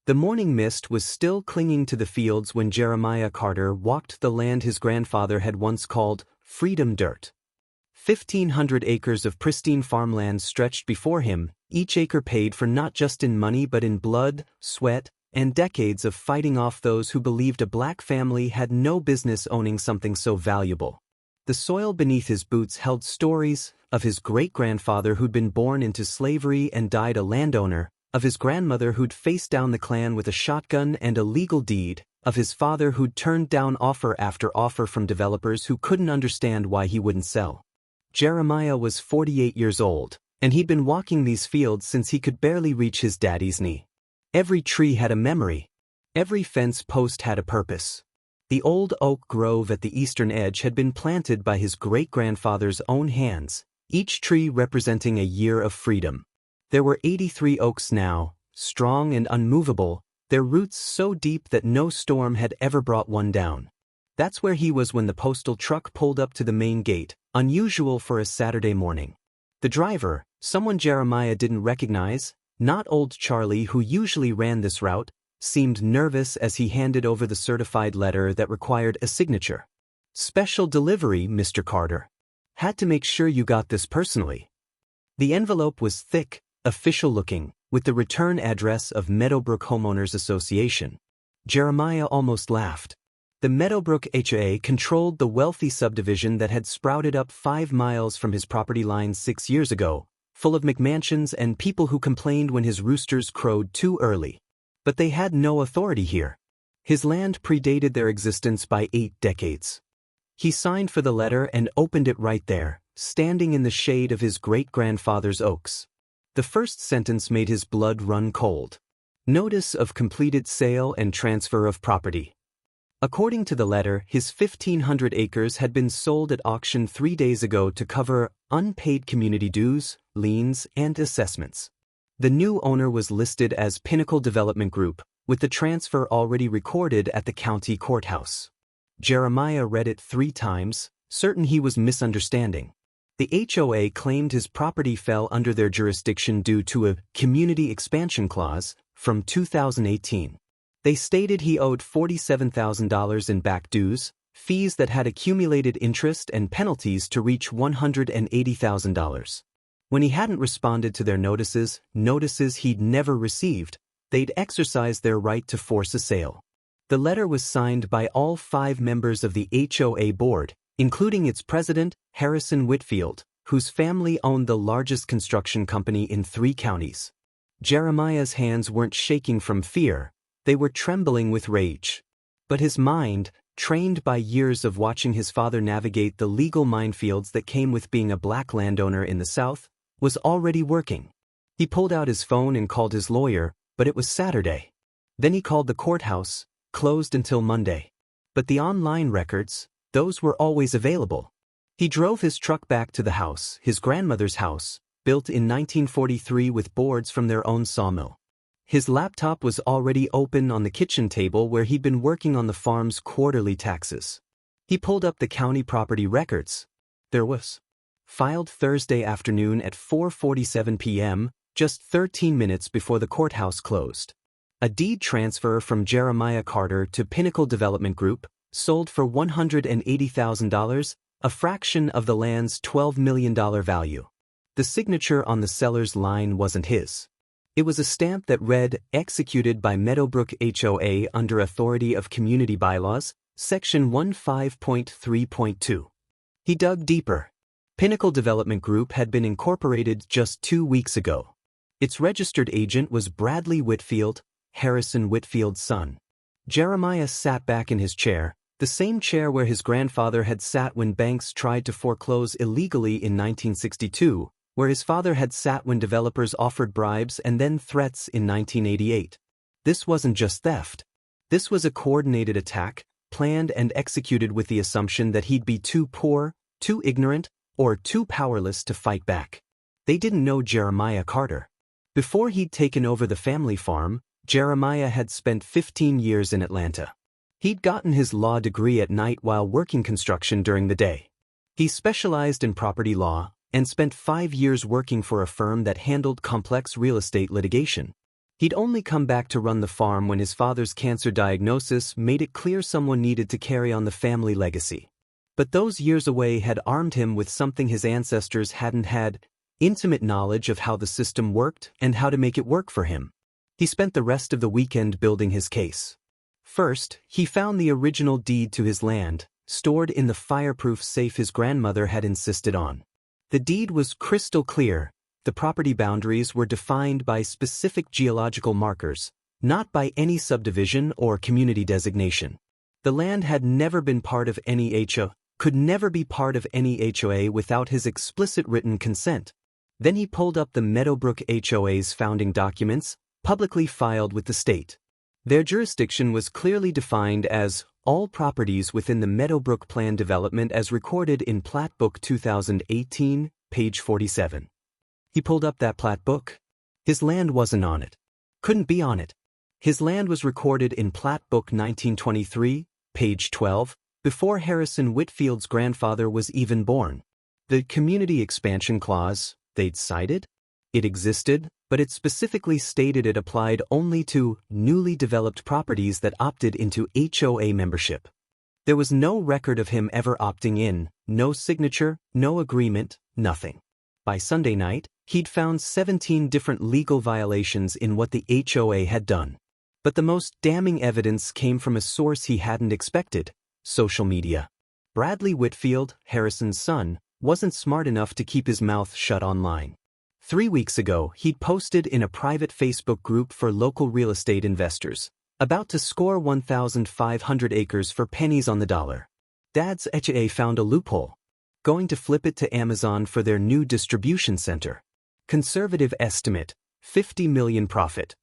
The morning mist was still clinging to the fields when Jeremiah Carter walked the land his grandfather had once called freedom dirt. 1,500 acres of pristine farmland stretched before him, each acre paid for not just in money but in blood, sweat, and decades of fighting off those who believed a black family had no business owning something so valuable. The soil beneath his boots held stories of his great-grandfather who'd been born into slavery and died a landowner, of his grandmother who'd faced down the Klan with a shotgun and a legal deed, of his father who'd turned down offer after offer from developers who couldn't understand why he wouldn't sell. Jeremiah was 48 years old, and he'd been walking these fields since he could barely reach his daddy's knee. Every tree had a memory. Every fence post had a purpose. The old oak grove at the eastern edge had been planted by his great-grandfather's own hands, each tree representing a year of freedom. There were 83 oaks now, strong and unmovable, their roots so deep that no storm had ever brought one down. That's where he was when the postal truck pulled up to the main gate, unusual for a Saturday morning. The driver, someone Jeremiah didn't recognize, not old Charlie who usually ran this route, seemed nervous as he handed over the certified letter that required a signature. "Special delivery, Mr. Carter. Had to make sure you got this personally." The envelope was thick, official-looking, with the return address of Meadowbrook Homeowners Association. Jeremiah almost laughed. The Meadowbrook HOA controlled the wealthy subdivision that had sprouted up 5 miles from his property line 6 years ago, full of McMansions and people who complained when his roosters crowed too early. But they had no authority here. His land predated their existence by 8 decades. He signed for the letter and opened it right there, standing in the shade of his great-grandfather's oaks. The first sentence made his blood run cold. Notice of completed sale and transfer of property. According to the letter, his 1,500 acres had been sold at auction 3 days ago to cover unpaid community dues, liens, and assessments. The new owner was listed as Pinnacle Development Group, with the transfer already recorded at the county courthouse. Jeremiah read it 3 times, certain he was misunderstanding. The HOA claimed his property fell under their jurisdiction due to a community expansion clause from 2018. They stated he owed $47,000 in back dues, fees that had accumulated interest and penalties to reach $180,000. When he hadn't responded to their notices he'd never received, they'd exercised their right to force a sale. The letter was signed by all 5 members of the HOA board, including its president, Harrison Whitfield, whose family owned the largest construction company in 3 counties. Jeremiah's hands weren't shaking from fear, they were trembling with rage. But his mind, trained by years of watching his father navigate the legal minefields that came with being a black landowner in the South, was already working. He pulled out his phone and called his lawyer, but it was Saturday. Then he called the courthouse, closed until Monday. But the online records, those were always available. He drove his truck back to the house, his grandmother's house, built in 1943 with boards from their own sawmill. His laptop was already open on the kitchen table where he'd been working on the farm's quarterly taxes. He pulled up the county property records. There was. Filed Thursday afternoon at 4:47 p.m., just 13 minutes before the courthouse closed. A deed transfer from Jeremiah Carter to Pinnacle Development Group, sold for $180,000, a fraction of the land's $12 million value. The signature on the seller's line wasn't his. It was a stamp that read, "Executed by Meadowbrook HOA under authority of Community Bylaws, Section 15.3.2. He dug deeper. Pinnacle Development Group had been incorporated just 2 weeks ago. Its registered agent was Bradley Whitfield, Harrison Whitfield's son. Jeremiah sat back in his chair, the same chair where his grandfather had sat when banks tried to foreclose illegally in 1962, where his father had sat when developers offered bribes and then threats in 1988. This wasn't just theft. This was a coordinated attack, planned and executed with the assumption that he'd be too poor, too ignorant, or too powerless to fight back. They didn't know Jeremiah Carter. Before he'd taken over the family farm, Jeremiah had spent 15 years in Atlanta. He'd gotten his law degree at night while working construction during the day. He specialized in property law and spent 5 years working for a firm that handled complex real estate litigation. He'd only come back to run the farm when his father's cancer diagnosis made it clear someone needed to carry on the family legacy. But those years away had armed him with something his ancestors hadn't had: intimate knowledge of how the system worked and how to make it work for him. He spent the rest of the weekend building his case. First, he found the original deed to his land, stored in the fireproof safe his grandmother had insisted on. The deed was crystal clear. The property boundaries were defined by specific geological markers, not by any subdivision or community designation. The land had never been part of any HOA, could never be part of any HOA without his explicit written consent. Then he pulled up the Meadowbrook HOA's founding documents, publicly filed with the state. Their jurisdiction was clearly defined as all properties within the Meadowbrook Plan Development as recorded in Plat Book 2018, page 47. He pulled up that plat book. His land wasn't on it. Couldn't be on it. His land was recorded in Plat Book 1923, page 12, before Harrison Whitfield's grandfather was even born. The Community Expansion Clause, they'd cited? It existed, but it specifically stated it applied only to newly developed properties that opted into HOA membership. There was no record of him ever opting in, no signature, no agreement, nothing. By Sunday night, he'd found 17 different legal violations in what the HOA had done. But the most damning evidence came from a source he hadn't expected: social media. Bradley Whitfield, Harrison's son, wasn't smart enough to keep his mouth shut online. 3 weeks ago, he'd posted in a private Facebook group for local real estate investors, about to score 1,500 acres for pennies on the dollar. Dad's HOA found a loophole. Going to flip it to Amazon for their new distribution center. Conservative estimate, $50 million profit.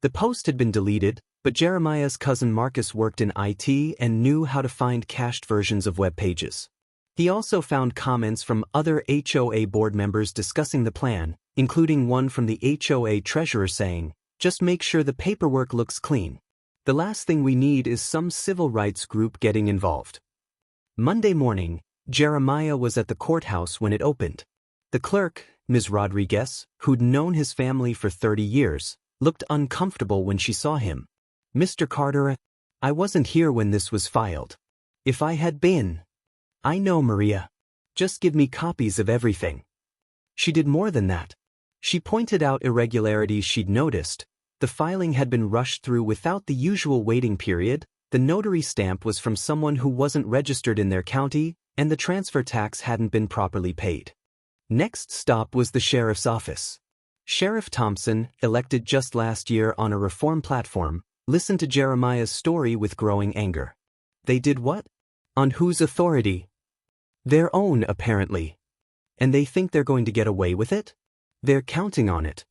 The post had been deleted, but Jeremiah's cousin Marcus worked in IT and knew how to find cached versions of web pages. He also found comments from other HOA board members discussing the plan, including one from the HOA treasurer saying, "Just make sure the paperwork looks clean. The last thing we need is some civil rights group getting involved." Monday morning, Jeremiah was at the courthouse when it opened. The clerk, Ms. Rodriguez, who'd known his family for 30 years, looked uncomfortable when she saw him. "Mr. Carter, I wasn't here when this was filed. If I had been..." "I know, Maria. Just give me copies of everything." She did more than that. She pointed out irregularities she'd noticed. The filing had been rushed through without the usual waiting period, the notary stamp was from someone who wasn't registered in their county, and the transfer tax hadn't been properly paid. Next stop was the sheriff's office. Sheriff Thompson, elected just last year on a reform platform, listened to Jeremiah's story with growing anger. They did what? On whose authority? Their own, apparently. And they think they're going to get away with it? They're counting on it.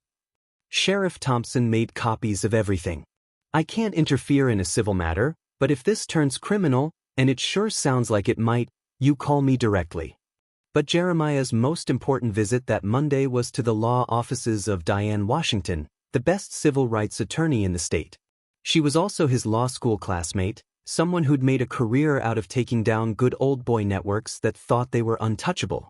Sheriff Thompson made copies of everything. "I can't interfere in a civil matter, but if this turns criminal, and it sure sounds like it might, you call me directly." But Jeremiah's most important visit that Monday was to the law offices of Diane Washington, the best civil rights attorney in the state. She was also his law school classmate, someone who'd made a career out of taking down good old boy networks that thought they were untouchable.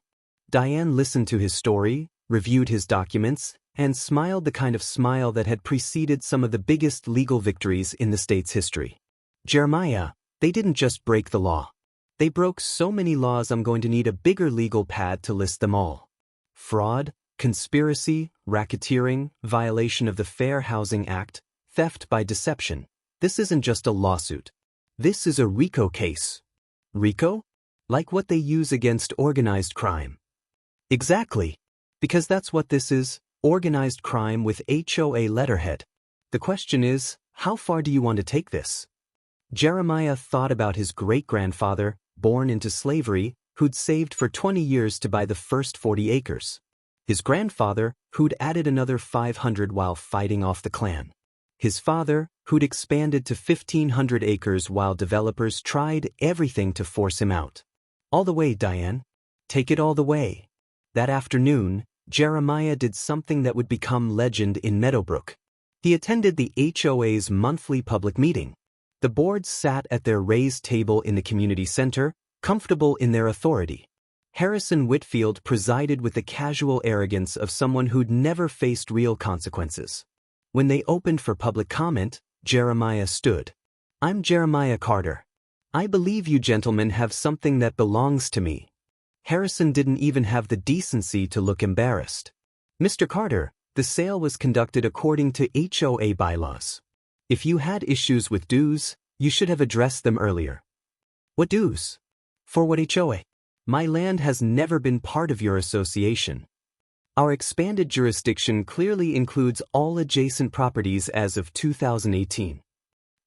Diane listened to his story, reviewed his documents, and smiled the kind of smile that had preceded some of the biggest legal victories in the state's history. "Jeremiah, they didn't just break the law. They broke so many laws I'm going to need a bigger legal pad to list them all. Fraud, conspiracy, racketeering, violation of the Fair Housing Act, theft by deception. This isn't just a lawsuit. This is a RICO case." RICO? Like what they use against organized crime. Exactly. Because that's what this is, organized crime with HOA letterhead. The question is, how far do you want to take this? Jeremiah thought about his great-grandfather, born into slavery, who'd saved for 20 years to buy the first 40 acres. His grandfather, who'd added another 500 while fighting off the Klan. His father, who'd expanded to 1,500 acres while developers tried everything to force him out. All the way, Diane. Take it all the way. That afternoon, Jeremiah did something that would become legend in Meadowbrook. He attended the HOA's monthly public meeting. The board sat at their raised table in the community center, comfortable in their authority. Harrison Whitfield presided with the casual arrogance of someone who'd never faced real consequences. When they opened for public comment, Jeremiah stood. "I'm Jeremiah Carter. I believe you gentlemen have something that belongs to me." Harrison didn't even have the decency to look embarrassed. "Mr. Carter, the sale was conducted according to HOA bylaws. If you had issues with dues, you should have addressed them earlier." "What dues? For what HOA? My land has never been part of your association. Our expanded jurisdiction clearly includes all adjacent properties as of 2018.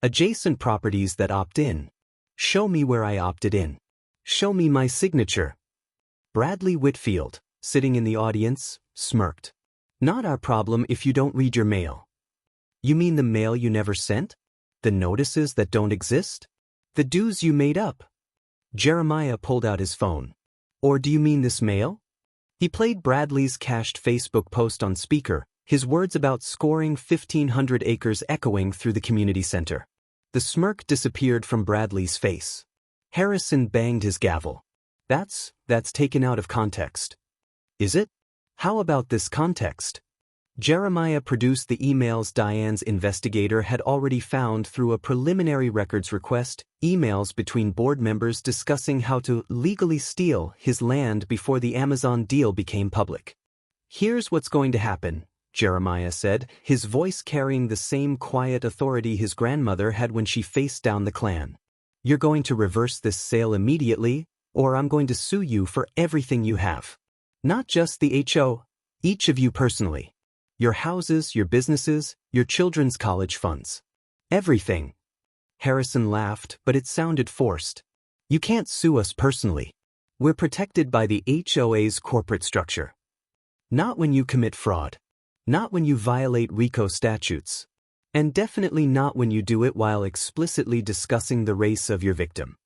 Adjacent properties that opt in. Show me where I opted in. Show me my signature." Bradley Whitfield, sitting in the audience, smirked. "Not our problem if you don't read your mail." "You mean the mail you never sent? The notices that don't exist? The dues you made up?" Jeremiah pulled out his phone. "Or do you mean this mail?" He played Bradley's cached Facebook post on speaker, his words about scoring 1,500 acres echoing through the community center. The smirk disappeared from Bradley's face. Harrison banged his gavel. That's taken out of context." "Is it? How about this context?" Jeremiah produced the emails Diane's investigator had already found through a preliminary records request, emails between board members discussing how to legally steal his land before the Amazon deal became public. "Here's what's going to happen," Jeremiah said, his voice carrying the same quiet authority his grandmother had when she faced down the Klan. "You're going to reverse this sale immediately, or I'm going to sue you for everything you have. Not just the HO, each of you personally. Your houses, your businesses, your children's college funds. Everything." Harrison laughed, but it sounded forced. "You can't sue us personally. We're protected by the HOA's corporate structure. Not when you commit fraud. Not when you violate RICO statutes. And definitely not when you do it while explicitly discussing the race of your victim."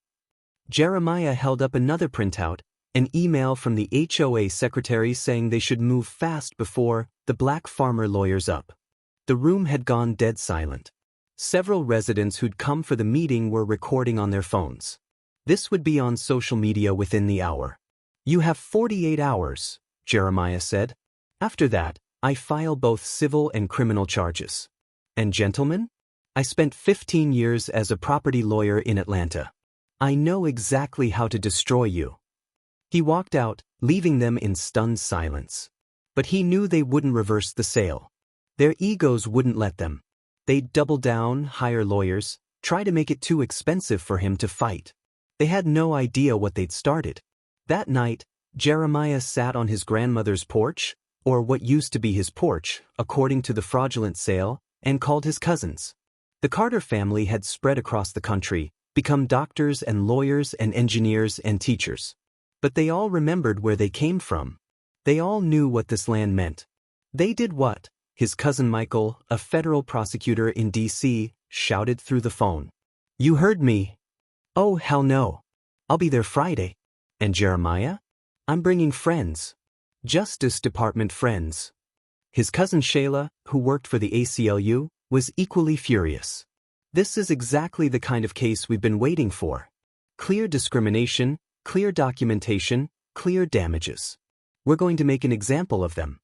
Jeremiah held up another printout, an email from the HOA secretary saying they should move fast before the black farmer lawyers up. The room had gone dead silent. Several residents who'd come for the meeting were recording on their phones. This would be on social media within the hour. "You have 48 hours, Jeremiah said. "After that, I file both civil and criminal charges. And gentlemen, I spent 15 years as a property lawyer in Atlanta. I know exactly how to destroy you." He walked out, leaving them in stunned silence. But he knew they wouldn't reverse the sale. Their egos wouldn't let them. They'd double down, hire lawyers, try to make it too expensive for him to fight. They had no idea what they'd started. That night, Jeremiah sat on his grandmother's porch, or what used to be his porch, according to the fraudulent sale, and called his cousins. The Carter family had spread across the country, become doctors and lawyers and engineers and teachers. But they all remembered where they came from. They all knew what this land meant. They did what? His cousin Michael, a federal prosecutor in D.C., shouted through the phone. "You heard me." "Oh, hell no. I'll be there Friday." "And Jeremiah?" "I'm bringing friends. Justice Department friends." His cousin Shayla, who worked for the ACLU, was equally furious. "This is exactly the kind of case we've been waiting for. Clear discrimination, clear documentation, clear damages. We're going to make an example of them."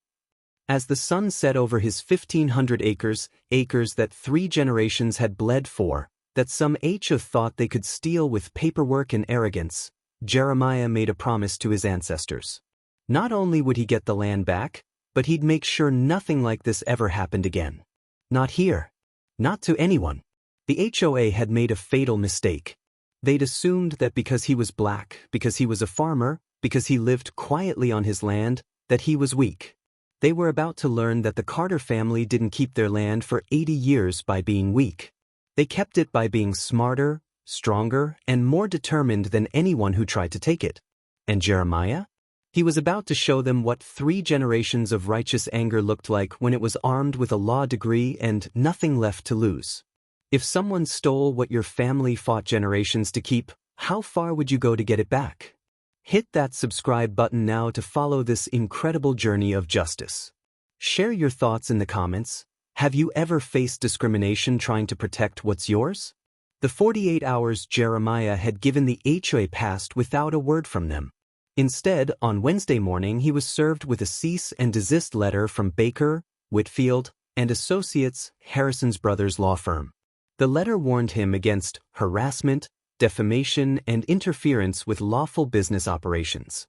As the sun set over his 1,500 acres that 3 generations had bled for, that some HO thought they could steal with paperwork and arrogance, Jeremiah made a promise to his ancestors. Not only would he get the land back, but he'd make sure nothing like this ever happened again. Not here. Not to anyone. The HOA had made a fatal mistake. They'd assumed that because he was black, because he was a farmer, because he lived quietly on his land, that he was weak. They were about to learn that the Carter family didn't keep their land for 80 years by being weak. They kept it by being smarter, stronger, and more determined than anyone who tried to take it. And Jeremiah? He was about to show them what 3 generations of righteous anger looked like when it was armed with a law degree and nothing left to lose. If someone stole what your family fought generations to keep, how far would you go to get it back? Hit that subscribe button now to follow this incredible journey of justice. Share your thoughts in the comments. Have you ever faced discrimination trying to protect what's yours? The 48 hours Jeremiah had given the HOA passed without a word from them. Instead, on Wednesday morning he was served with a cease and desist letter from Baker, Whitfield, and Associates, Harrison's brothers' law firm. The letter warned him against harassment, defamation, and interference with lawful business operations.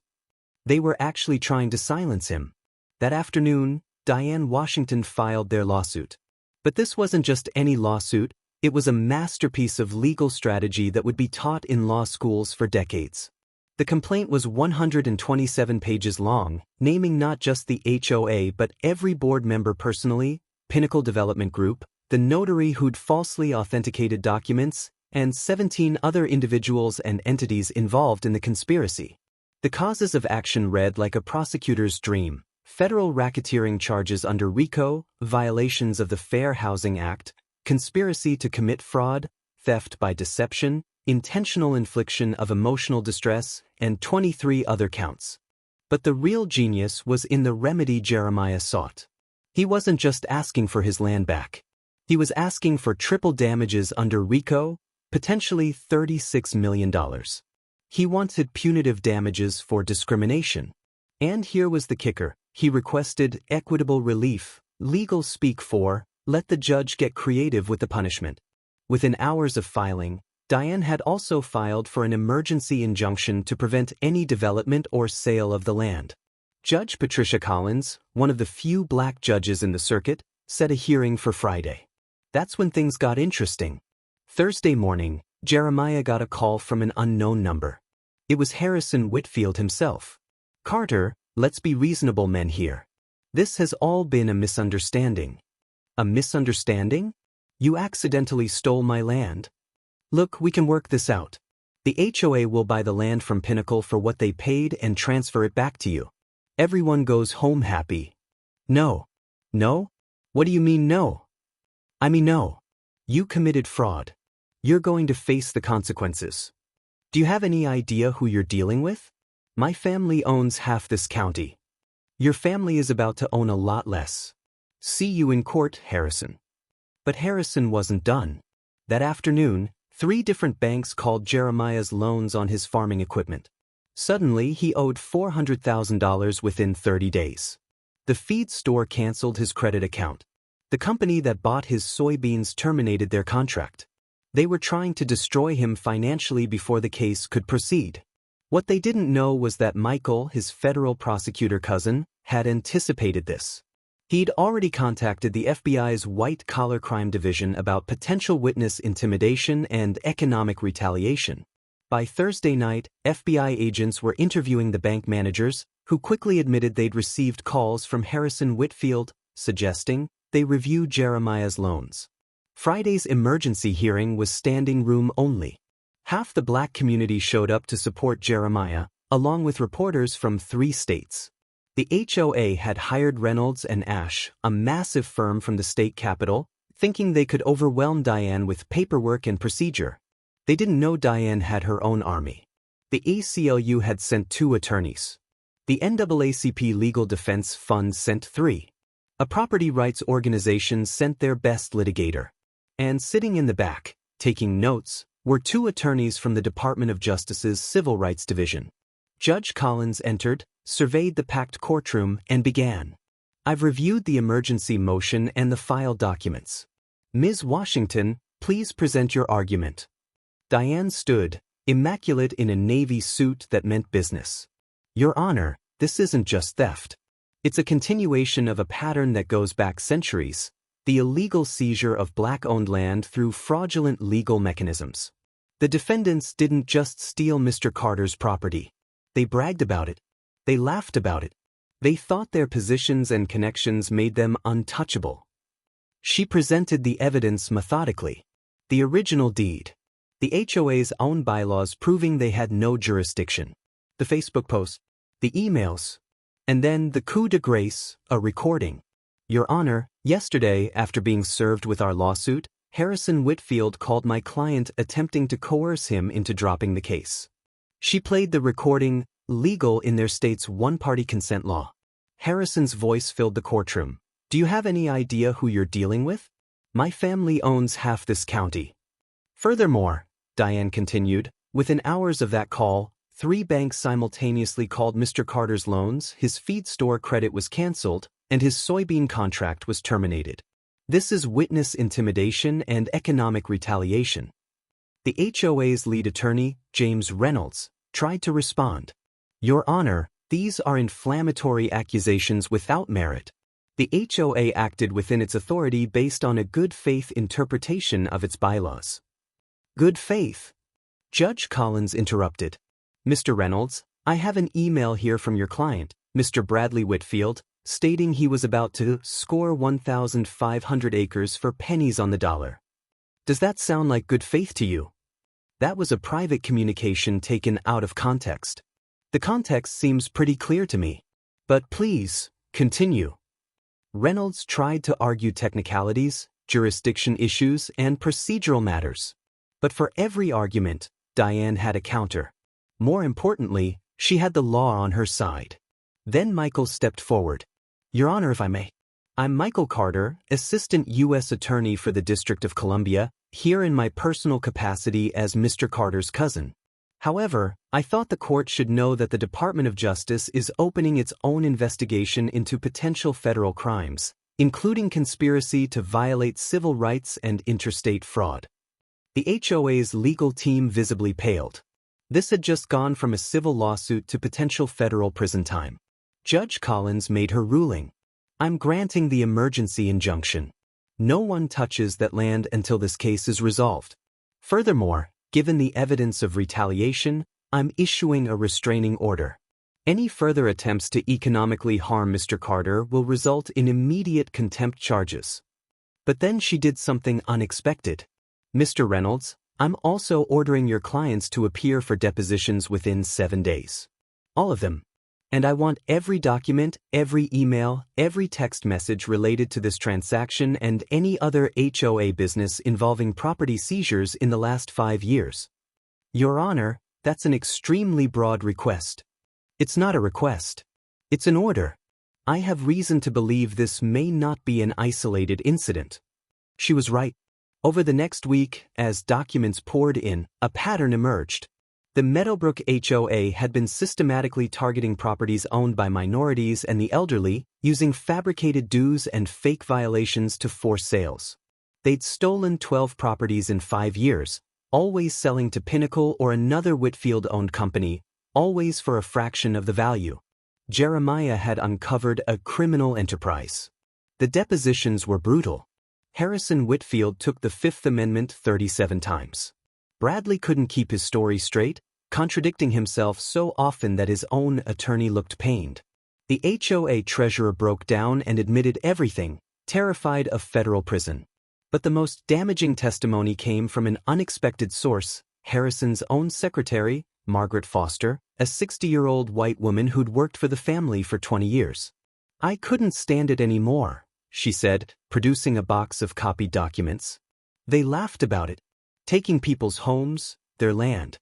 They were actually trying to silence him. That afternoon, Diane Washington filed their lawsuit. But this wasn't just any lawsuit, it was a masterpiece of legal strategy that would be taught in law schools for decades. The complaint was 127 pages long, naming not just the HOA but every board member personally, Pinnacle Development Group, the notary who'd falsely authenticated documents, and 17 other individuals and entities involved in the conspiracy. The causes of action read like a prosecutor's dream: federal racketeering charges under RICO, violations of the Fair Housing Act, conspiracy to commit fraud, theft by deception, intentional infliction of emotional distress, and 23 other counts. But the real genius was in the remedy Jeremiah sought. He wasn't just asking for his land back. He was asking for triple damages under RICO, potentially $36 million. He wanted punitive damages for discrimination. And here was the kicker: he requested equitable relief, legal speak for, let the judge get creative with the punishment. Within hours of filing, Diane had also filed for an emergency injunction to prevent any development or sale of the land. Judge Patricia Collins, one of the few black judges in the circuit, set a hearing for Friday. That's when things got interesting. Thursday morning, Jeremiah got a call from an unknown number. It was Harrison Whitfield himself. "Carter, let's be reasonable men here. This has all been a misunderstanding." "A misunderstanding? You accidentally stole my land. Look, we can work this out. The HOA will buy the land from Pinnacle for what they paid and transfer it back to you. Everyone goes home happy." "No." "No? What do you mean no?" "I mean no. You committed fraud. You're going to face the consequences. Do you have any idea who you're dealing with? My family owns half this county. Your family is about to own a lot less. See you in court, Harrison." But Harrison wasn't done. That afternoon, 3 different banks called Jeremiah's loans on his farming equipment. Suddenly, he owed $400,000 within 30 days. The feed store canceled his credit account. The company that bought his soybeans terminated their contract. They were trying to destroy him financially before the case could proceed. What they didn't know was that Michael, his federal prosecutor cousin, had anticipated this. He'd already contacted the FBI's white-collar crime division about potential witness intimidation and economic retaliation. By Thursday night, FBI agents were interviewing the bank managers, who quickly admitted they'd received calls from Harrison Whitfield, suggesting they review Jeremiah's loans. Friday's emergency hearing was standing room only. Half the black community showed up to support Jeremiah, along with reporters from 3 states. The HOA had hired Reynolds and Ash, a massive firm from the state capital, thinking they could overwhelm Diane with paperwork and procedure. They didn't know Diane had her own army. The ACLU had sent 2 attorneys. The NAACP Legal Defense Fund sent 3. A property rights organization sent their best litigator. And sitting in the back, taking notes, were 2 attorneys from the Department of Justice's Civil Rights Division. Judge Collins entered, surveyed the packed courtroom, and began. "I've reviewed the emergency motion and the file documents. Ms. Washington, please present your argument." Diane stood, immaculate in a navy suit that meant business. "Your Honor, this isn't just theft. It's a continuation of a pattern that goes back centuries: the illegal seizure of black-owned land through fraudulent legal mechanisms. The defendants didn't just steal Mr. Carter's property. They bragged about it. They laughed about it. They thought their positions and connections made them untouchable." She presented the evidence methodically. The original deed. The HOA's own bylaws proving they had no jurisdiction. The Facebook post. The emails. And then the coup de grace, a recording. "Your Honor, yesterday, after being served with our lawsuit, Harrison Whitfield called my client attempting to coerce him into dropping the case." She played the recording, legal in their state's one-party consent law. Harrison's voice filled the courtroom. "Do you have any idea who you're dealing with? My family owns half this county." Furthermore, Diane continued, within hours of that call, 3 banks simultaneously called Mr. Carter's loans, his feed store credit was canceled, and his soybean contract was terminated. This is witness intimidation and economic retaliation. The HOA's lead attorney, James Reynolds, tried to respond. Your Honor, these are inflammatory accusations without merit. The HOA acted within its authority based on a good faith interpretation of its bylaws. Good faith? Judge Collins interrupted. Mr. Reynolds, I have an email here from your client, Mr. Bradley Whitfield, stating he was about to score 1,500 acres for pennies on the dollar. Does that sound like good faith to you? That was a private communication taken out of context. The context seems pretty clear to me. But please, continue. Reynolds tried to argue technicalities, jurisdiction issues, and procedural matters. But for every argument, Diane had a counter. More importantly, she had the law on her side. Then Michael stepped forward. Your Honor, if I may. I'm Michael Carter, Assistant U.S. Attorney for the District of Columbia, here in my personal capacity as Mr. Carter's cousin. However, I thought the court should know that the Department of Justice is opening its own investigation into potential federal crimes, including conspiracy to violate civil rights and interstate fraud. The HOA's legal team visibly paled. This had just gone from a civil lawsuit to potential federal prison time. Judge Collins made her ruling. I'm granting the emergency injunction. No one touches that land until this case is resolved. Furthermore, given the evidence of retaliation, I'm issuing a restraining order. Any further attempts to economically harm Mr. Carter will result in immediate contempt charges. But then she did something unexpected. Mr. Reynolds, I'm also ordering your clients to appear for depositions within 7 days. All of them. And I want every document, every email, every text message related to this transaction and any other HOA business involving property seizures in the last 5 years. Your Honor, that's an extremely broad request. It's not a request. It's an order. I have reason to believe this may not be an isolated incident. She was right. Over the next week, as documents poured in, a pattern emerged. The Meadowbrook HOA had been systematically targeting properties owned by minorities and the elderly, using fabricated dues and fake violations to force sales. They'd stolen 12 properties in 5 years, always selling to Pinnacle or another Whitfield-owned company, always for a fraction of the value. Jeremiah had uncovered a criminal enterprise. The depositions were brutal. Harrison Whitfield took the Fifth Amendment 37 times. Bradley couldn't keep his story straight, contradicting himself so often that his own attorney looked pained. The HOA treasurer broke down and admitted everything, terrified of federal prison. But the most damaging testimony came from an unexpected source, Harrison's own secretary, Margaret Foster, a 60-year-old white woman who'd worked for the family for 20 years. I couldn't stand it anymore, she said, producing a box of copied documents. They laughed about it. Taking people's homes, their land.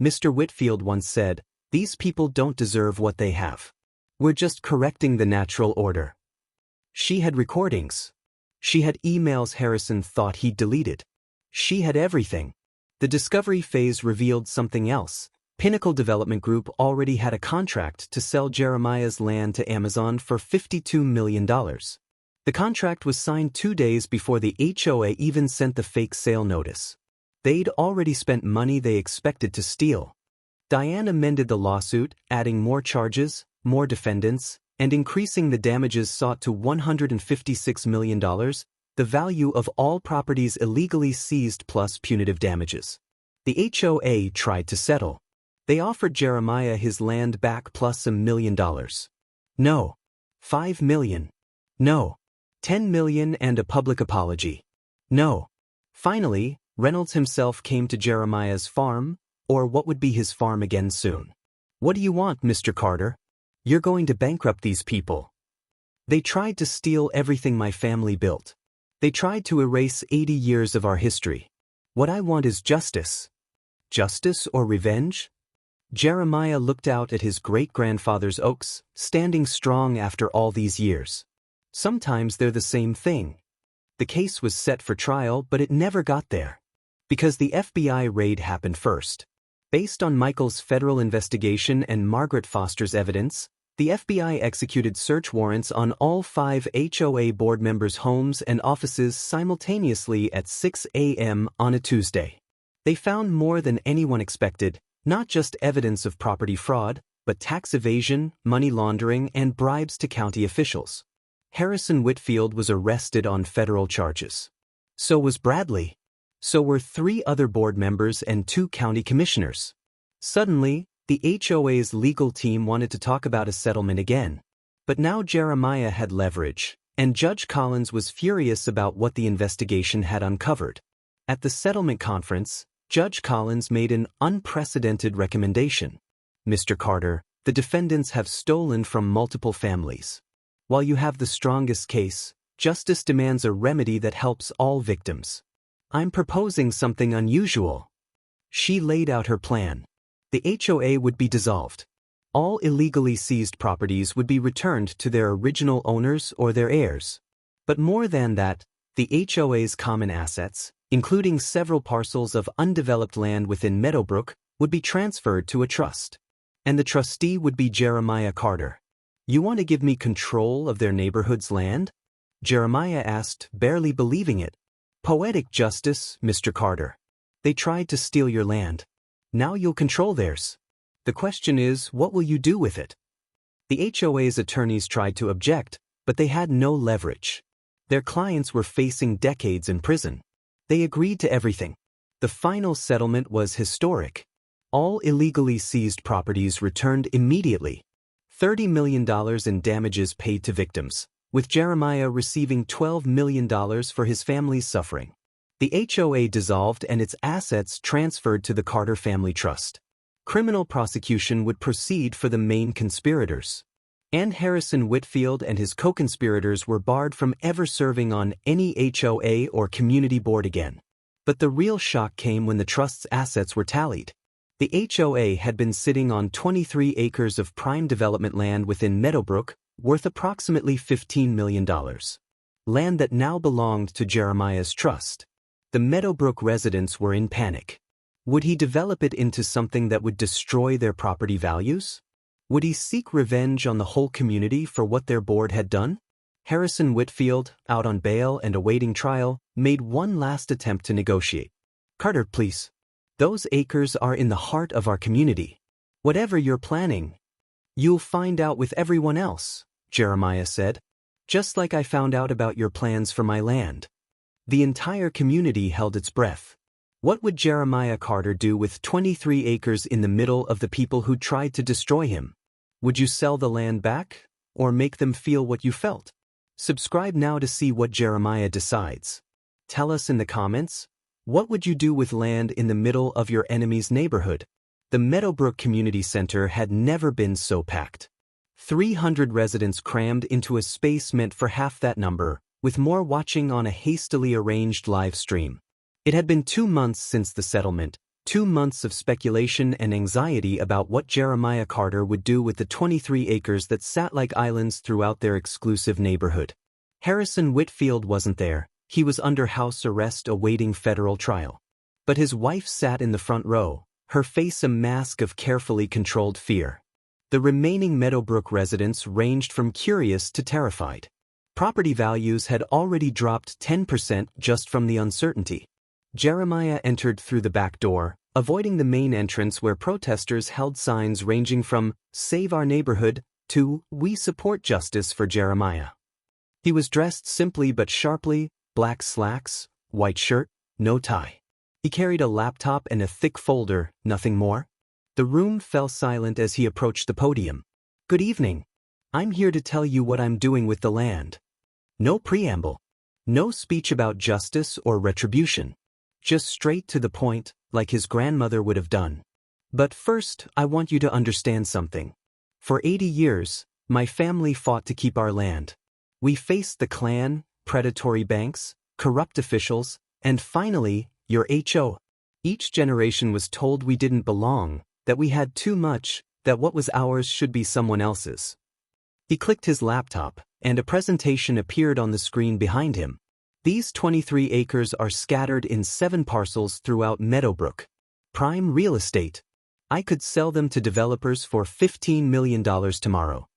Mr. Whitfield once said, these people don't deserve what they have. We're just correcting the natural order. She had recordings. She had emails Harrison thought he'd deleted. She had everything. The discovery phase revealed something else. Pinnacle Development Group already had a contract to sell Jeremiah's land to Amazon for $52 million. The contract was signed 2 days before the HOA even sent the fake sale notice. They'd already spent money they expected to steal. Diane amended the lawsuit, adding more charges, more defendants, and increasing the damages sought to $156 million, the value of all properties illegally seized plus punitive damages. The HOA tried to settle. They offered Jeremiah his land back plus $1 million. No. $5 million. No. $10 million and a public apology. No. Finally, Reynolds himself came to Jeremiah's farm, or what would be his farm again soon. What do you want, Mr. Carter? You're going to bankrupt these people. They tried to steal everything my family built. They tried to erase 80 years of our history. What I want is justice. Justice or revenge? Jeremiah looked out at his great-grandfather's oaks, standing strong after all these years. Sometimes they're the same thing. The case was set for trial, but it never got there. Because the FBI raid happened first. Based on Michael's federal investigation and Margaret Foster's evidence, The FBI executed search warrants on all 5 HOA board members' homes and offices simultaneously at 6 a.m. on a Tuesday. They found more than anyone expected, not just evidence of property fraud, but tax evasion, money laundering, and bribes to county officials. Harrison Whitfield was arrested on federal charges. So was Bradley. So were 3 other board members and 2 county commissioners. Suddenly, the HOA's legal team wanted to talk about a settlement again. But now Jeremiah had leverage, and Judge Collins was furious about what the investigation had uncovered. At the settlement conference, Judge Collins made an unprecedented recommendation. Mr. Carter, the defendants have stolen from multiple families. While you have the strongest case, justice demands a remedy that helps all victims. I'm proposing something unusual. She laid out her plan. The HOA would be dissolved. All illegally seized properties would be returned to their original owners or their heirs. But more than that, the HOA's common assets, including several parcels of undeveloped land within Meadowbrook, would be transferred to a trust. And the trustee would be Jeremiah Carter. You want to give me control of their neighborhood's land? Jeremiah asked, barely believing it. Poetic justice, Mr. Carter. They tried to steal your land. Now you'll control theirs. The question is, what will you do with it? The HOA's attorneys tried to object, but they had no leverage. Their clients were facing decades in prison. They agreed to everything. The final settlement was historic. All illegally seized properties returned immediately. $30 million in damages paid to victims, with Jeremiah receiving $12 million for his family's suffering. The HOA dissolved and its assets transferred to the Carter Family Trust. Criminal prosecution would proceed for the main conspirators. And Harrison Whitfield and his co-conspirators were barred from ever serving on any HOA or community board again. But the real shock came when the trust's assets were tallied. The HOA had been sitting on 23 acres of prime development land within Meadowbrook, worth approximately $15 million. Land that now belonged to Jeremiah's trust. The Meadowbrook residents were in panic. Would he develop it into something that would destroy their property values? Would he seek revenge on the whole community for what their board had done? Harrison Whitfield, out on bail and awaiting trial, made one last attempt to negotiate. Carter, please. Those acres are in the heart of our community. Whatever you're planning, you'll find out with everyone else, Jeremiah said. Just like I found out about your plans for my land. The entire community held its breath. What would Jeremiah Carter do with 23 acres in the middle of the people who tried to destroy him? Would you sell the land back, or make them feel what you felt? Subscribe now to see what Jeremiah decides. Tell us in the comments, what would you do with land in the middle of your enemy's neighborhood? The Meadowbrook Community Center had never been so packed. 300 residents crammed into a space meant for half that number, with more watching on a hastily arranged live stream. It had been 2 months since the settlement, 2 months of speculation and anxiety about what Jeremiah Carter would do with the 23 acres that sat like islands throughout their exclusive neighborhood. Harrison Whitfield wasn't there. He was under house arrest awaiting federal trial. But his wife sat in the front row, her face a mask of carefully controlled fear. The remaining Meadowbrook residents ranged from curious to terrified. Property values had already dropped 10% just from the uncertainty. Jeremiah entered through the back door, avoiding the main entrance where protesters held signs ranging from "Save our neighborhood" to "We support justice for Jeremiah." He was dressed simply but sharply, black slacks, white shirt, no tie. He carried a laptop and a thick folder, nothing more. The room fell silent as he approached the podium. "Good evening. I'm here to tell you what I'm doing with the land." No preamble. No speech about justice or retribution. Just straight to the point, like his grandmother would have done. But first, I want you to understand something. For 80 years, my family fought to keep our land. We faced the Klan, predatory banks, corrupt officials, and finally, your HO. Each generation was told we didn't belong, that we had too much, that what was ours should be someone else's. He clicked his laptop, and a presentation appeared on the screen behind him. These 23 acres are scattered in 7 parcels throughout Meadowbrook. Prime real estate. I could sell them to developers for $15 million tomorrow.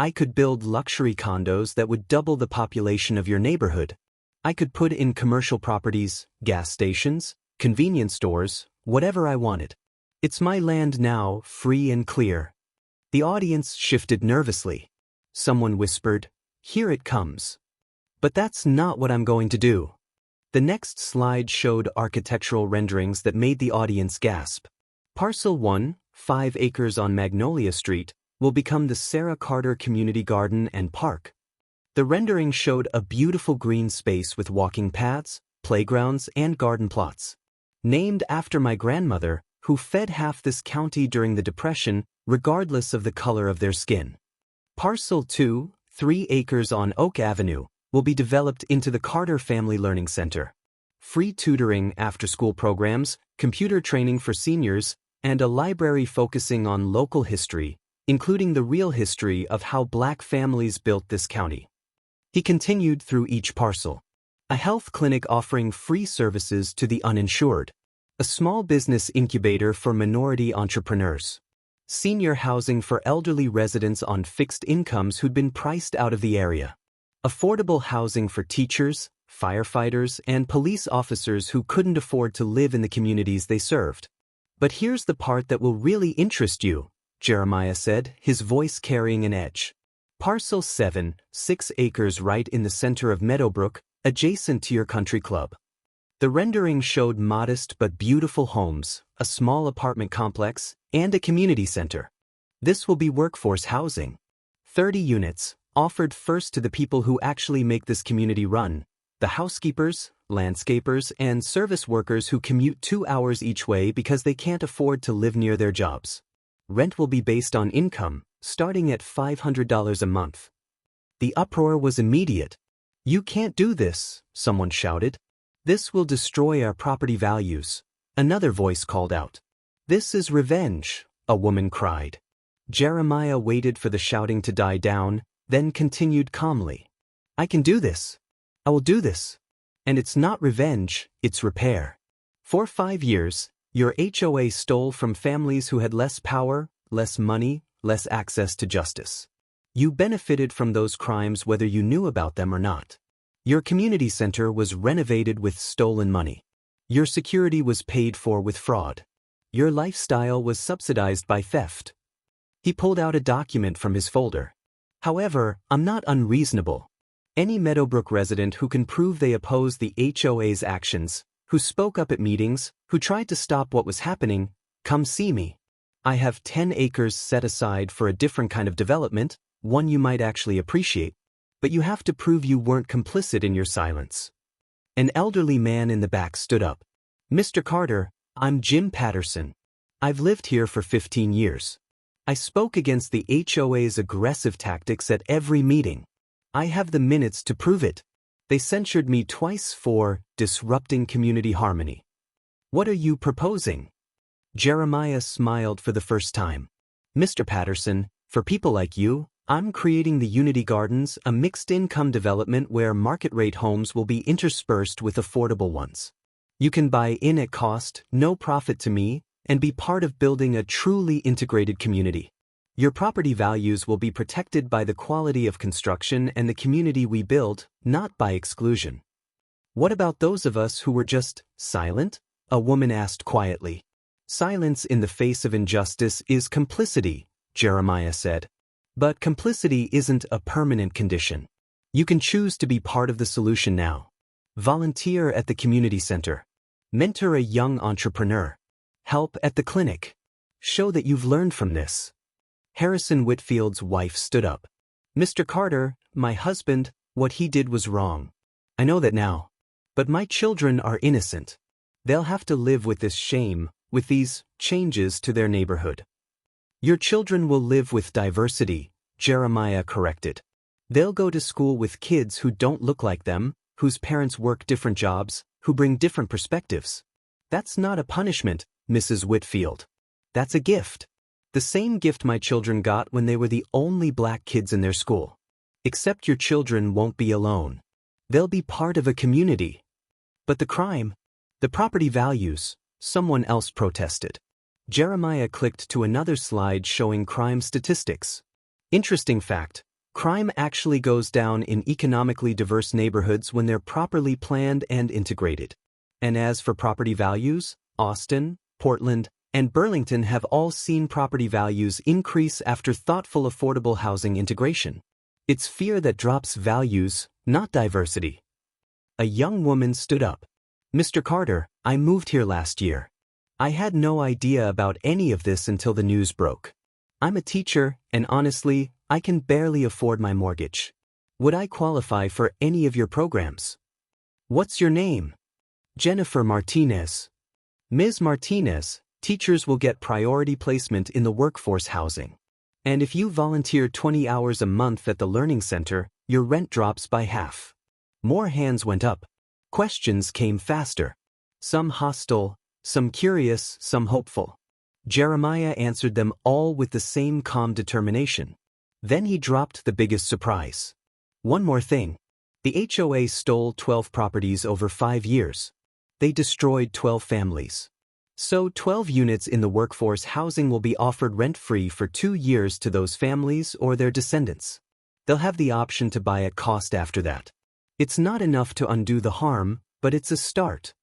I could build luxury condos that would double the population of your neighborhood. I could put in commercial properties, gas stations, convenience stores, whatever I wanted. It's my land now, free and clear. The audience shifted nervously. Someone whispered, "Here it comes." But that's not what I'm going to do. The next slide showed architectural renderings that made the audience gasp. Parcel 1, 5 acres on Magnolia Street, will become the Sarah Carter Community Garden and Park. The rendering showed a beautiful green space with walking paths, playgrounds, and garden plots. Named after my grandmother, who fed half this county during the Depression, regardless of the color of their skin. Parcel 2, 3 acres on Oak Avenue, will be developed into the Carter Family Learning Center. Free tutoring, after-school programs, computer training for seniors, and a library focusing on local history, including the real history of how Black families built this county. He continued through each parcel. A health clinic offering free services to the uninsured. A small business incubator for minority entrepreneurs. Senior housing for elderly residents on fixed incomes who'd been priced out of the area. Affordable housing for teachers, firefighters, and police officers who couldn't afford to live in the communities they served. But here's the part that will really interest you, Jeremiah said, his voice carrying an edge. Parcel 7, 6 acres right in the center of Meadowbrook, adjacent to your country club. The rendering showed modest but beautiful homes, a small apartment complex, and a community center. This will be workforce housing. 30 units, offered first to the people who actually make this community run, the housekeepers, landscapers, and service workers who commute 2 hours each way because they can't afford to live near their jobs. Rent will be based on income, starting at $500 a month. The uproar was immediate. "You can't do this," someone shouted. "This will destroy our property values," another voice called out. "This is revenge," a woman cried. Jeremiah waited for the shouting to die down, then continued calmly. "I can do this. I will do this. And it's not revenge, it's repair. For 5 years, your HOA stole from families who had less power, less money, less access to justice. You benefited from those crimes whether you knew about them or not. Your community center was renovated with stolen money. Your security was paid for with fraud. Your lifestyle was subsidized by theft." He pulled out a document from his folder. "However, I'm not unreasonable. Any Meadowbrook resident who can prove they oppose the HOA's actions, who spoke up at meetings, who tried to stop what was happening, come see me. I have 10 acres set aside for a different kind of development, one you might actually appreciate. But you have to prove you weren't complicit in your silence." An elderly man in the back stood up. "Mr. Carter, I'm Jim Patterson. I've lived here for 15 years. I spoke against the HOA's aggressive tactics at every meeting. I have the minutes to prove it. They censured me twice for disrupting community harmony. What are you proposing?" Jeremiah smiled for the first time. "Mr. Patterson, for people like you, I'm creating the Unity Gardens, a mixed-income development where market-rate homes will be interspersed with affordable ones. You can buy in at cost, no profit to me, and be part of building a truly integrated community. Your property values will be protected by the quality of construction and the community we build, not by exclusion." "What about those of us who were just silent?" a woman asked quietly. "Silence in the face of injustice is complicity," Jeremiah said. "But complicity isn't a permanent condition. You can choose to be part of the solution now. Volunteer at the community center. Mentor a young entrepreneur. Help at the clinic. Show that you've learned from this." Harrison Whitfield's wife stood up. "Mr. Carter, my husband, what he did was wrong. I know that now. But my children are innocent. They'll have to live with this shame, with these changes to their neighborhood." "Your children will live with diversity," Jeremiah corrected. "They'll go to school with kids who don't look like them, whose parents work different jobs, who bring different perspectives. That's not a punishment, Mrs. Whitfield. That's a gift. The same gift my children got when they were the only Black kids in their school. Except your children won't be alone. They'll be part of a community." "But the crime, the property values," someone else protested. Jeremiah clicked to another slide showing crime statistics. "Interesting fact, Crime actually goes down in economically diverse neighborhoods when they're properly planned and integrated. And as for property values, Austin, Portland, and Burlington have all seen property values increase after thoughtful affordable housing integration. It's fear that drops values, not diversity. A young woman stood up. Mr. Carter, I moved here last year. I had no idea about any of this until the news broke. I'm a teacher, and honestly, I can barely afford my mortgage. Would I qualify for any of your programs? What's your name? Jennifer Martinez. Ms. Martinez, teachers will get priority placement in the workforce housing. And if you volunteer 20 hours a month at the Learning Center, your rent drops by half. More hands went up. Questions came faster. Some hostile, some curious, some hopeful. Jeremiah answered them all with the same calm determination. Then he dropped the biggest surprise. One more thing. The HOA stole 12 properties over 5 years. They destroyed 12 families. So 12 units in the workforce housing will be offered rent-free for 2 years to those families or their descendants. They'll have the option to buy at cost after that. It's not enough to undo the harm, but it's a start.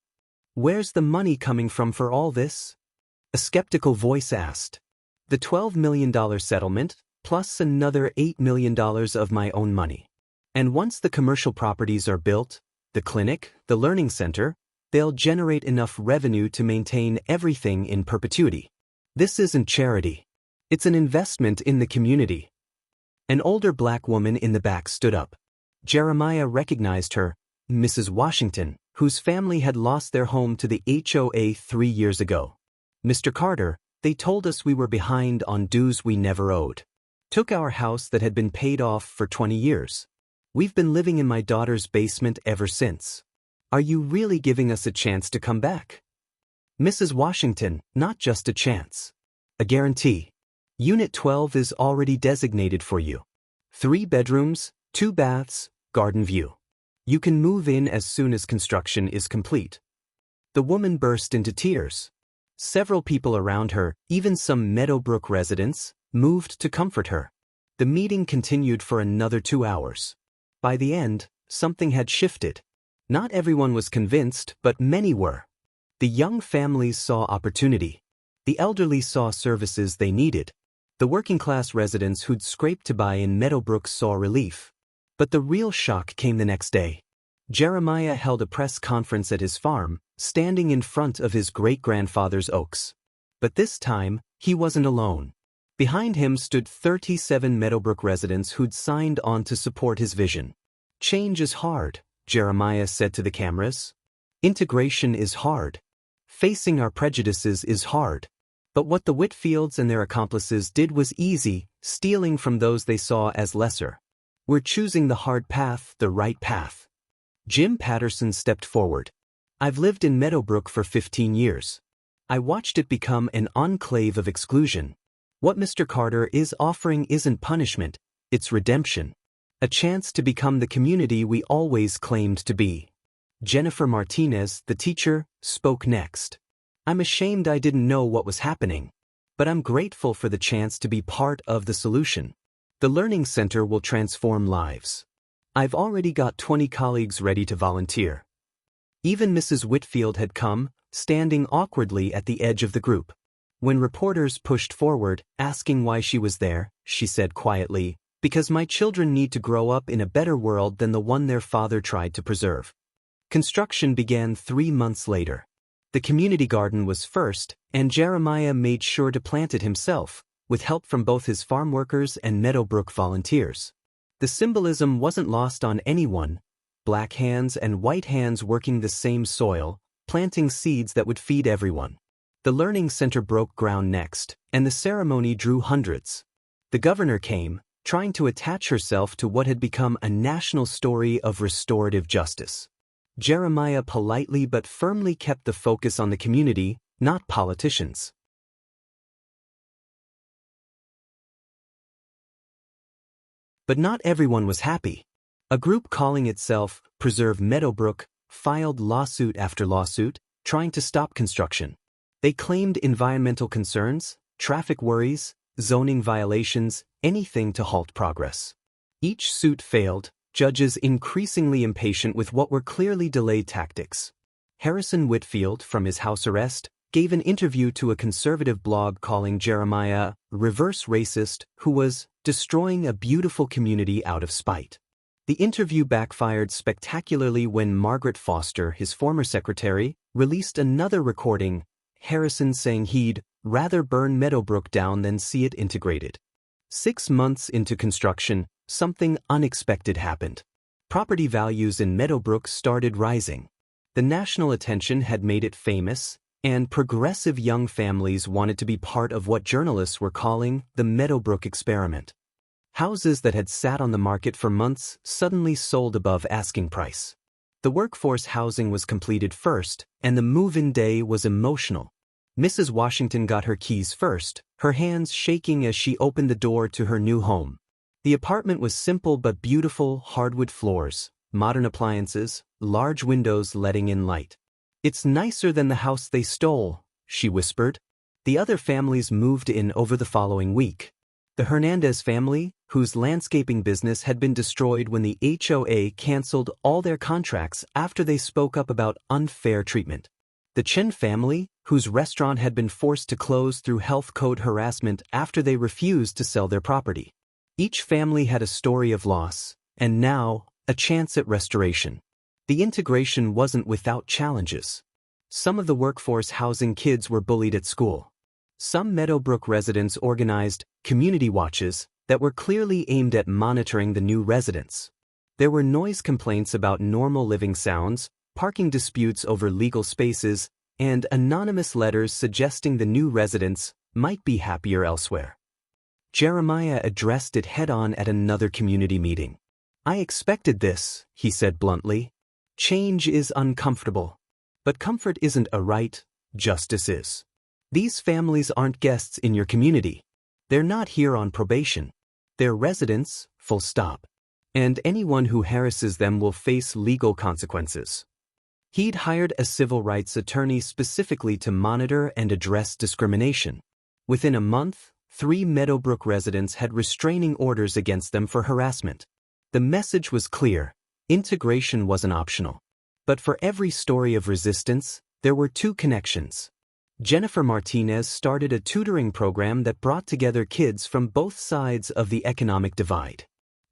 Where's the money coming from for all this? A skeptical voice asked. The $12 million settlement, plus another $8 million of my own money. And once the commercial properties are built, the clinic, the learning center, they'll generate enough revenue to maintain everything in perpetuity. This isn't charity. It's an investment in the community. An older black woman in the back stood up. Jeremiah recognized her, Mrs. Washington, whose family had lost their home to the HOA 3 years ago. Mr. Carter, they told us we were behind on dues we never owed. Took our house that had been paid off for 20 years. We've been living in my daughter's basement ever since. Are you really giving us a chance to come back? Mrs. Washington, not just a chance. A guarantee. Unit 12 is already designated for you. 3 bedrooms, 2 baths, garden view. You can move in as soon as construction is complete. The woman burst into tears. Several people around her, even some Meadowbrook residents, moved to comfort her. The meeting continued for another 2 hours. By the end, something had shifted. Not everyone was convinced, but many were. The young families saw opportunity. The elderly saw services they needed. The working-class residents who'd scraped to buy in Meadowbrook saw relief. But the real shock came the next day. Jeremiah held a press conference at his farm, standing in front of his great-grandfather's oaks. But this time, he wasn't alone. Behind him stood 37 Meadowbrook residents who'd signed on to support his vision. Change is hard, Jeremiah said to the cameras. Integration is hard. Facing our prejudices is hard. But what the Whitfields and their accomplices did was easy, stealing from those they saw as lesser. We're choosing the hard path, the right path. Jim Patterson stepped forward. I've lived in Meadowbrook for 15 years. I watched it become an enclave of exclusion. What Mr. Carter is offering isn't punishment, it's redemption. A chance to become the community we always claimed to be. Jennifer Martinez, the teacher, spoke next. I'm ashamed I didn't know what was happening. But I'm grateful for the chance to be part of the solution. The Learning Center will transform lives. I've already got 20 colleagues ready to volunteer. Even Mrs. Whitfield had come, standing awkwardly at the edge of the group. When reporters pushed forward, asking why she was there, she said quietly, because my children need to grow up in a better world than the one their father tried to preserve. Construction began 3 months later. The community garden was first, and Jeremiah made sure to plant it himself, with help from both his farm workers and Meadowbrook volunteers. The symbolism wasn't lost on anyone, black hands and white hands working the same soil, planting seeds that would feed everyone. The Learning Center broke ground next, and the ceremony drew hundreds. The governor came, trying to attach herself to what had become a national story of restorative justice. Jeremiah politely but firmly kept the focus on the community, not politicians. But not everyone was happy. A group calling itself Preserve Meadowbrook filed lawsuit after lawsuit, trying to stop construction. They claimed environmental concerns, traffic worries, zoning violations, anything to halt progress. Each suit failed, judges increasingly impatient with what were clearly delay tactics. Harrison Whitfield, from his house arrest, gave an interview to a conservative blog calling Jeremiah a reverse racist who was destroying a beautiful community out of spite. The interview backfired spectacularly when Margaret Foster, his former secretary, released another recording, Harrison saying he'd rather burn Meadowbrook down than see it integrated. 6 months into construction, something unexpected happened. Property values in Meadowbrook started rising. The national attention had made it famous, and progressive young families wanted to be part of what journalists were calling the Meadowbrook experiment. Houses that had sat on the market for months suddenly sold above asking price. The workforce housing was completed first, and the move-in day was emotional. Mrs. Washington got her keys first, her hands shaking as she opened the door to her new home. The apartment was simple but beautiful, hardwood floors, modern appliances, large windows letting in light. "It's nicer than the house they stole," she whispered. The other families moved in over the following week. The Hernandez family, whose landscaping business had been destroyed when the HOA canceled all their contracts after they spoke up about unfair treatment. The Chen family, whose restaurant had been forced to close through health code harassment after they refused to sell their property. Each family had a story of loss, and now, a chance at restoration. The integration wasn't without challenges. Some of the workforce housing kids were bullied at school. Some Meadowbrook residents organized community watches that were clearly aimed at monitoring the new residents. There were noise complaints about normal living sounds, parking disputes over legal spaces, and anonymous letters suggesting the new residents might be happier elsewhere. Jeremiah addressed it head-on at another community meeting. "I expected this," he said bluntly. "Change is uncomfortable. But comfort isn't a right, justice is. These families aren't guests in your community. They're not here on probation. They're residents, full stop. And anyone who harasses them will face legal consequences." He'd hired a civil rights attorney specifically to monitor and address discrimination. Within a month, 3 Meadowbrook residents had restraining orders against them for harassment. The message was clear: integration wasn't optional. But for every story of resistance, there were 2 connections. Jennifer Martinez started a tutoring program that brought together kids from both sides of the economic divide.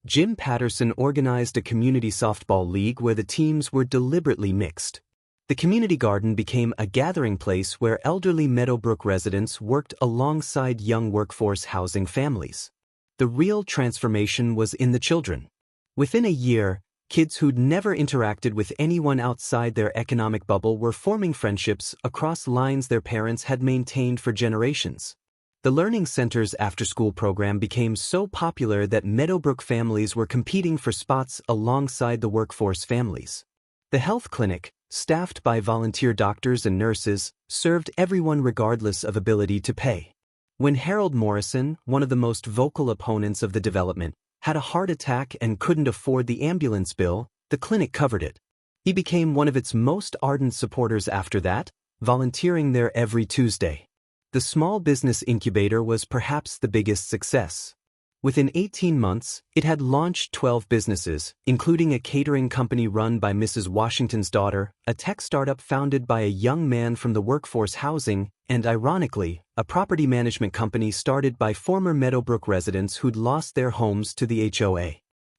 Jim Patterson organized a community softball league where the teams were deliberately mixed. The community garden became a gathering place where elderly Meadowbrook residents worked alongside young workforce housing families. The real transformation was in the children. Within a year, kids who'd never interacted with anyone outside their economic bubble were forming friendships across lines their parents had maintained for generations. The Learning Center's after-school program became so popular that Meadowbrook families were competing for spots alongside the workforce families. The health clinic, staffed by volunteer doctors and nurses, served everyone regardless of ability to pay. When Harold Morrison, one of the most vocal opponents of the development, had a heart attack and couldn't afford the ambulance bill, the clinic covered it. He became one of its most ardent supporters after that, volunteering there every Tuesday. The small business incubator was perhaps the biggest success. Within 18 months, it had launched 12 businesses, including a catering company run by Mrs. Washington's daughter, a tech startup founded by a young man from the workforce housing, and ironically, a property management company started by former Meadowbrook residents who'd lost their homes to the HOA.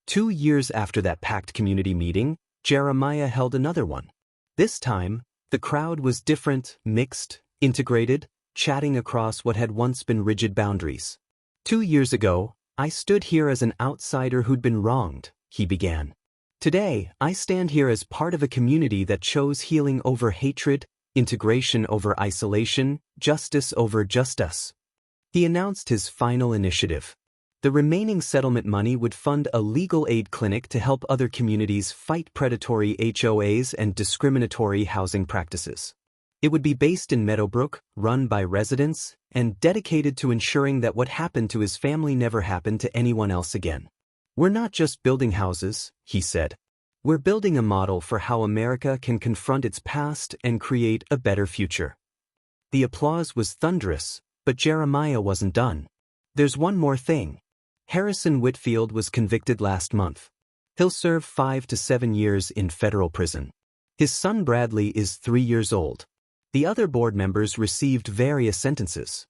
2 years after that packed community meeting, Jeremiah held another one. This time, the crowd was different, mixed, integrated, chatting across what had once been rigid boundaries. 2 years ago, I stood here as an outsider who'd been wronged, he began. Today, I stand here as part of a community that chose healing over hatred, integration over isolation, justice over just us. He announced his final initiative. The remaining settlement money would fund a legal aid clinic to help other communities fight predatory HOAs and discriminatory housing practices. It would be based in Meadowbrook, run by residents, and dedicated to ensuring that what happened to his family never happened to anyone else again. "We're not just building houses," he said. "We're building a model for how America can confront its past and create a better future." The applause was thunderous, but Jeremiah wasn't done. "There's one more thing. Harrison Whitfield was convicted last month. He'll serve 5 to 7 years in federal prison. His son Bradley is 3 years old. The other board members received various sentences.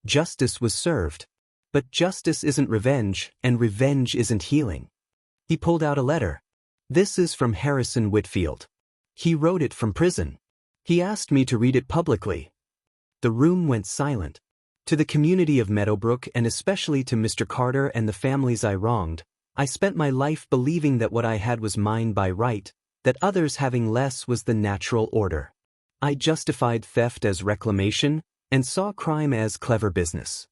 Justice was served. But justice isn't revenge, and revenge isn't healing. He pulled out a letter. This is from Harrison Whitfield. He wrote it from prison. He asked me to read it publicly. The room went silent. To the community of Meadowbrook, and especially to Mr. Carter and the families I wronged, I spent my life believing that what I had was mine by right, that others having less was the natural order. I justified theft as reclamation, and saw crime as clever business.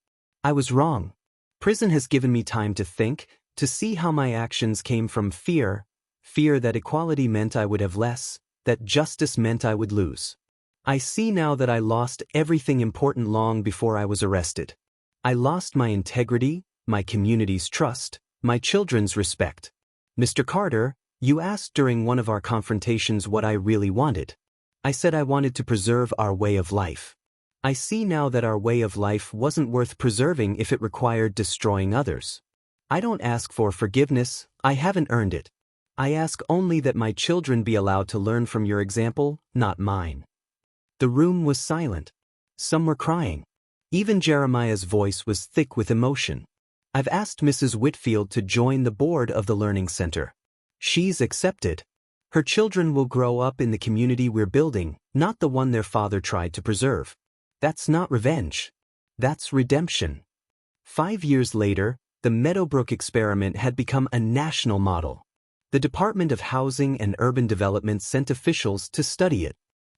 I was wrong. Prison has given me time to think, to see how my actions came from fear that equality meant I would have less, that justice meant I would lose. I see now that I lost everything important long before I was arrested. I lost my integrity, my community's trust, my children's respect. Mr. Carter, you asked during one of our confrontations what I really wanted. I said I wanted to preserve our way of life. I see now that our way of life wasn't worth preserving if it required destroying others. I don't ask for forgiveness, I haven't earned it. I ask only that my children be allowed to learn from your example, not mine. The room was silent. Some were crying. Even Jeremiah's voice was thick with emotion. I've asked Mrs. Whitfield to join the board of the Learning Center. She's accepted. Her children will grow up in the community we're building, not the one their father tried to preserve. That's not revenge. That's redemption. 5 years later, the Meadowbrook experiment had become a national model. The Department of Housing and Urban Development sent officials to study it.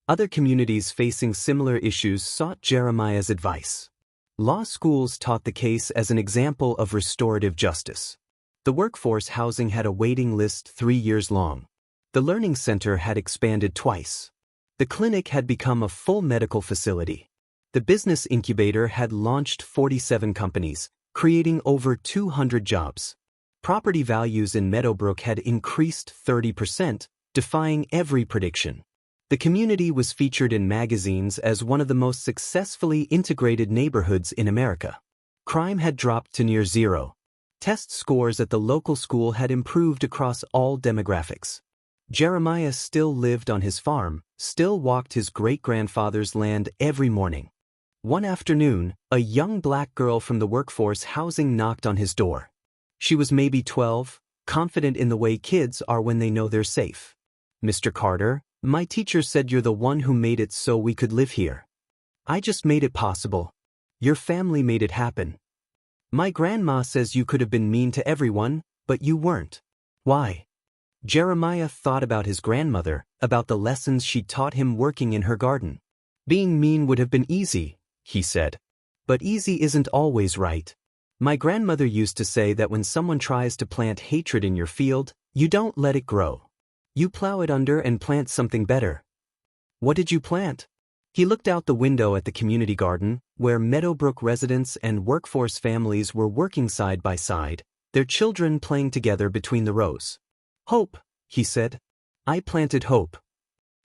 Other communities facing similar issues sought Jeremiah's advice. Law schools taught the case as an example of restorative justice. The workforce housing had a waiting list 3 years long. The Learning Center had expanded twice. The clinic had become a full medical facility. The business incubator had launched 47 companies, creating over 200 jobs. Property values in Meadowbrook had increased 30%, defying every prediction. The community was featured in magazines as one of the most successfully integrated neighborhoods in America. Crime had dropped to near zero. Test scores at the local school had improved across all demographics. Jeremiah still lived on his farm, still walked his great-grandfather's land every morning. One afternoon, a young black girl from the workforce housing knocked on his door. She was maybe 12, confident in the way kids are when they know they're safe. Mr. Carter, my teacher said you're the one who made it so we could live here. I just made it possible. Your family made it happen. My grandma says you could have been mean to everyone, but you weren't. Why? Jeremiah thought about his grandmother, about the lessons she taught him working in her garden. Being mean would have been easy, he said. But easy isn't always right. My grandmother used to say that when someone tries to plant hatred in your field, you don't let it grow. You plow it under and plant something better. What did you plant? He looked out the window at the community garden, where Meadowbrook residents and workforce families were working side by side, their children playing together between the rows. Hope, he said. I planted hope.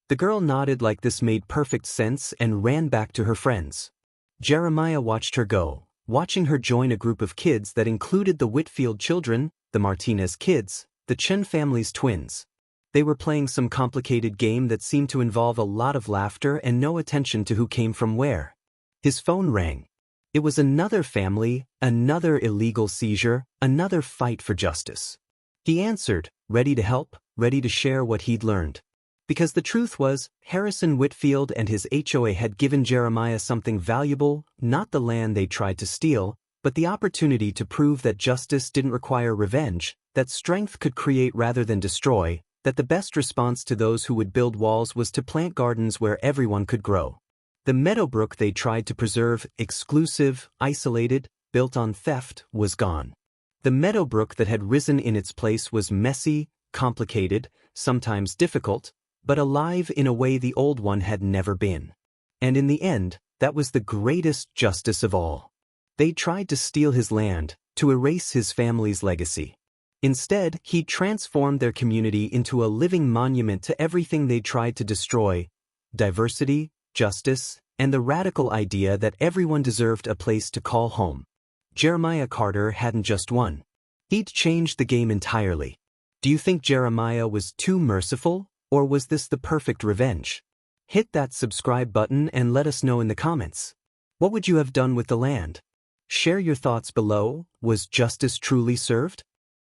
The girl nodded like this made perfect sense and ran back to her friends. Jeremiah watched her go, watching her join a group of kids that included the Whitfield children, the Martinez kids, the Chen family's twins. They were playing some complicated game that seemed to involve a lot of laughter and no attention to who came from where. His phone rang. It was another family, another illegal seizure, another fight for justice. He answered, ready to help, ready to share what he'd learned. Because the truth was, Harrison Whitfield and his HOA had given Jeremiah something valuable, not the land they tried to steal, but the opportunity to prove that justice didn't require revenge, that strength could create rather than destroy, that the best response to those who would build walls was to plant gardens where everyone could grow. The Meadowbrook they tried to preserve, exclusive, isolated, built on theft, was gone. The Meadowbrook that had risen in its place was messy, complicated, sometimes difficult, but alive in a way the old one had never been. And in the end, that was the greatest justice of all. They tried to steal his land, to erase his family's legacy. Instead, he transformed their community into a living monument to everything they tried to destroy: diversity, justice, and the radical idea that everyone deserved a place to call home. Jeremiah Carter hadn't just won. He'd changed the game entirely. Do you think Jeremiah was too merciful, or was this the perfect revenge? Hit that subscribe button and let us know in the comments. What would you have done with the land? Share your thoughts below. Was justice truly served?